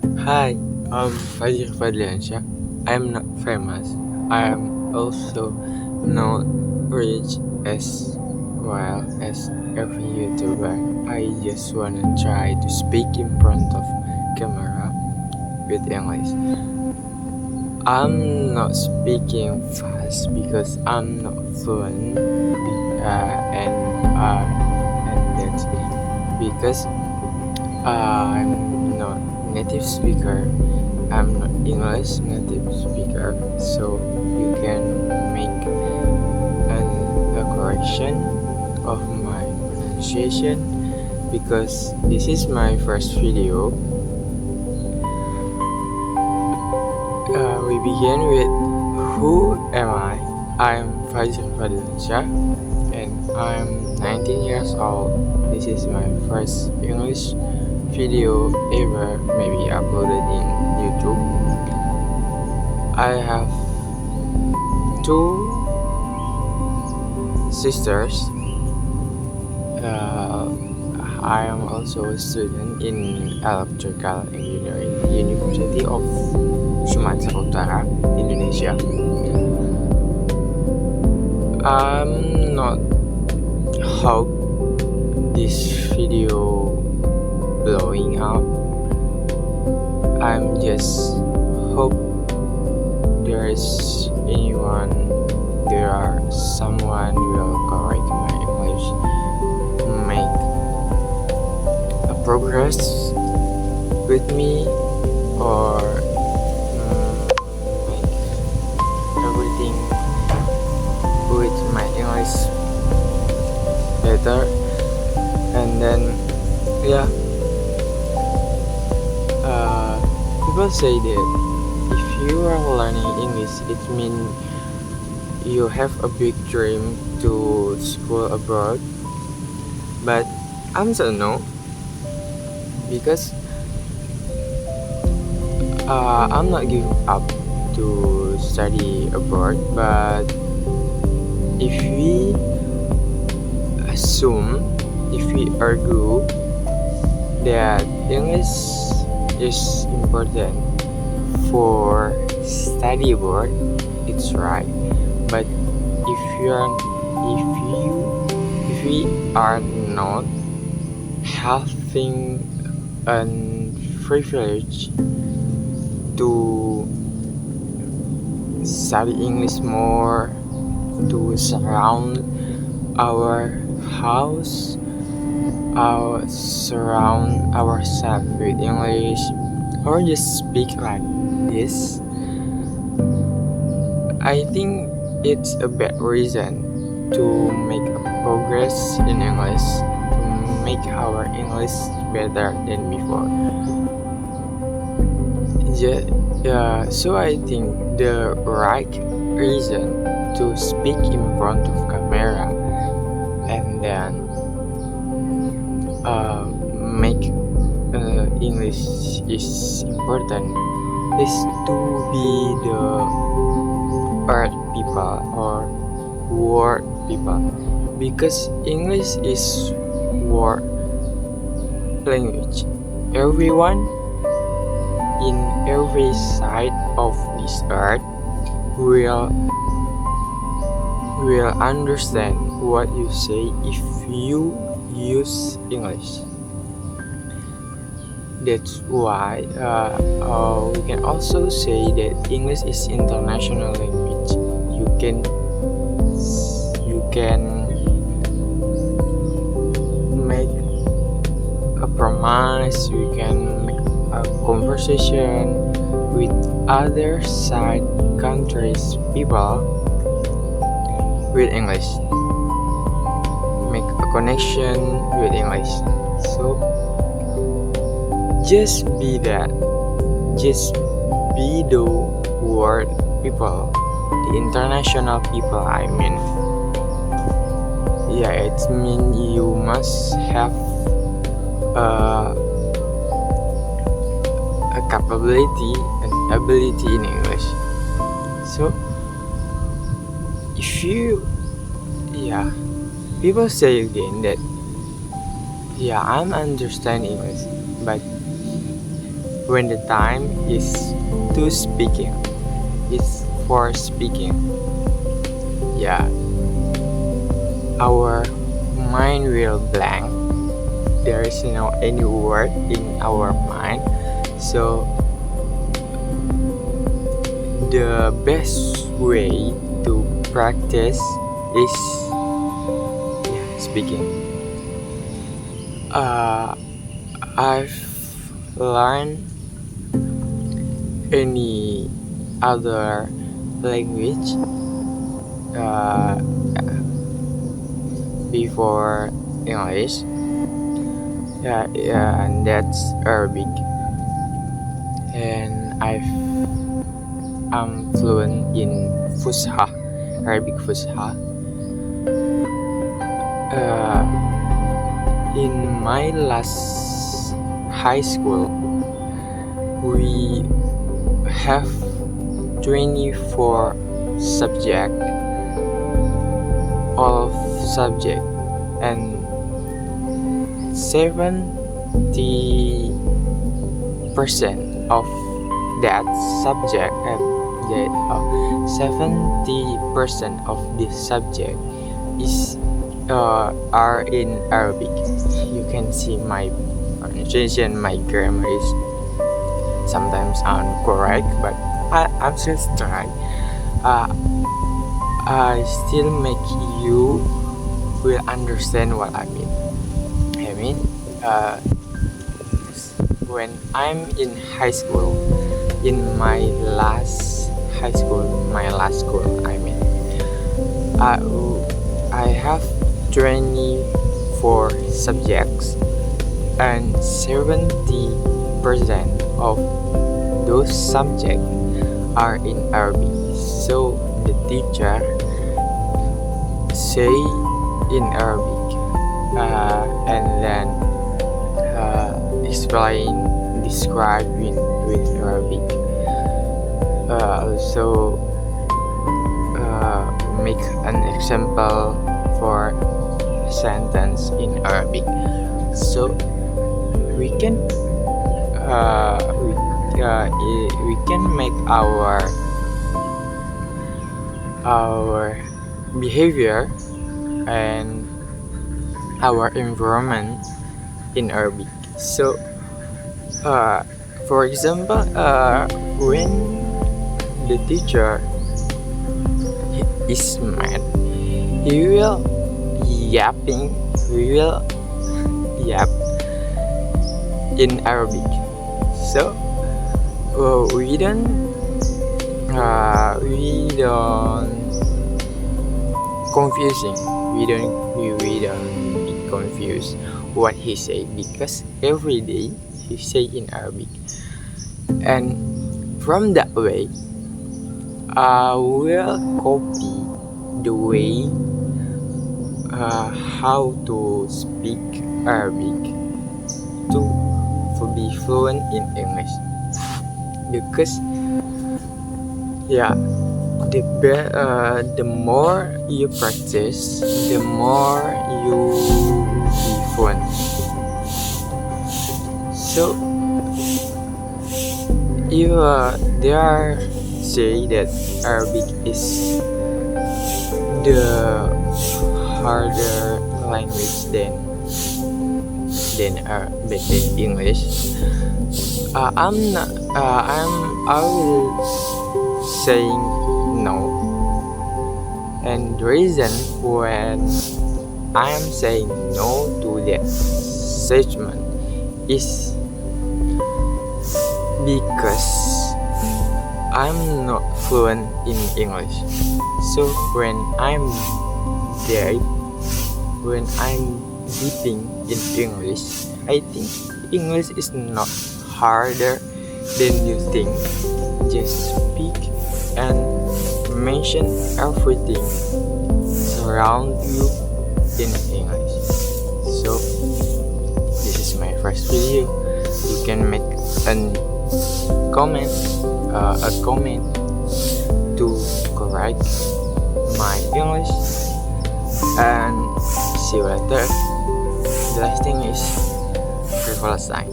Hi, I'm Fajr Fadliansha. I'm not famous. I am also not rich as well as every YouTuber. I just wanna try to speak in front of camera with English. I'm not speaking fast because I'm not fluent, and that's because I'm not native speaker. I'm not English native speaker, so you can make a correction of my pronunciation because this is my first video. We begin with who am I? I'm Fajr Fadlansha and I'm 19 years old. This is my first English video ever maybe uploaded in YouTube. I have two sisters. I am also a student in Electrical Engineering University of Sumatera Utara, Indonesia. I'm not hope this video blowing up. I'm just hope there is someone will correct my English, make a progress with me, or make everything with my English better. And then yeah, people say that if you are learning English, it means you have a big dream to school abroad. But I'm so no, because I'm not giving up to study abroad. But if we assume, if we argue that English is important for study abroad, it's right. But if we are not having a privilege to study English more, to surround our house, surround ourselves with English, or just speak like this, I think it's a bad reason to make a progress in English, to make our English better than before. So I think the right reason to speak in front of camera and then make English is important is to be the earth people or world people, because English is world language. Everyone in every side of this earth will understand what you say if you use English. That's why we can also say that English is international language. You can make a promise. You can make a conversation with other side countries people with English. Make a connection with English. So just be that. Just be the world people, the international people. I mean, yeah, it means you must have a capability and ability in English. So if you, people say again that I'm understanding English, but when the time is to speaking, it's for speaking. Yeah, our mind will blank. There is no any word in our mind. So the best way to practice is speaking. I've learned any other language before English. And that's Arabic. And I'm fluent in Fusha, Arabic Fusha. In my last high school, we have 24 subject, all of subject, and 70% of that subject, 70% of this subject is are in Arabic. You can see my pronunciation, my grammar is sometimes incorrect, but I'm still trying. I still make you will understand what I mean. When I'm in high school, in my last school, I have 24 subjects, and 70% of those subjects are in Arabic. So the teacher say in Arabic, and then describe with Arabic. Also make an example for sentence in Arabic. So we can make our behavior and our environment in Arabic. So for example, when the teacher is mad, he will yap in Arabic. So we don't confusing. We don't be confused what he say, because every day he say in Arabic, and from that way I will copy the way how to speak Arabic to be fluent in English, because the more you practice, the more you be fluent. So they are say that Arabic is the harder language than English. I will saying no, and the reason when I am saying no to that statement is because I'm not fluent in English. So when I'm deeping in English, I think English is not harder than you think. Just speak and mention everything surround you in English. So this is my first video. You can make a comment to correct my English, and see you later. The last thing is frivolous time.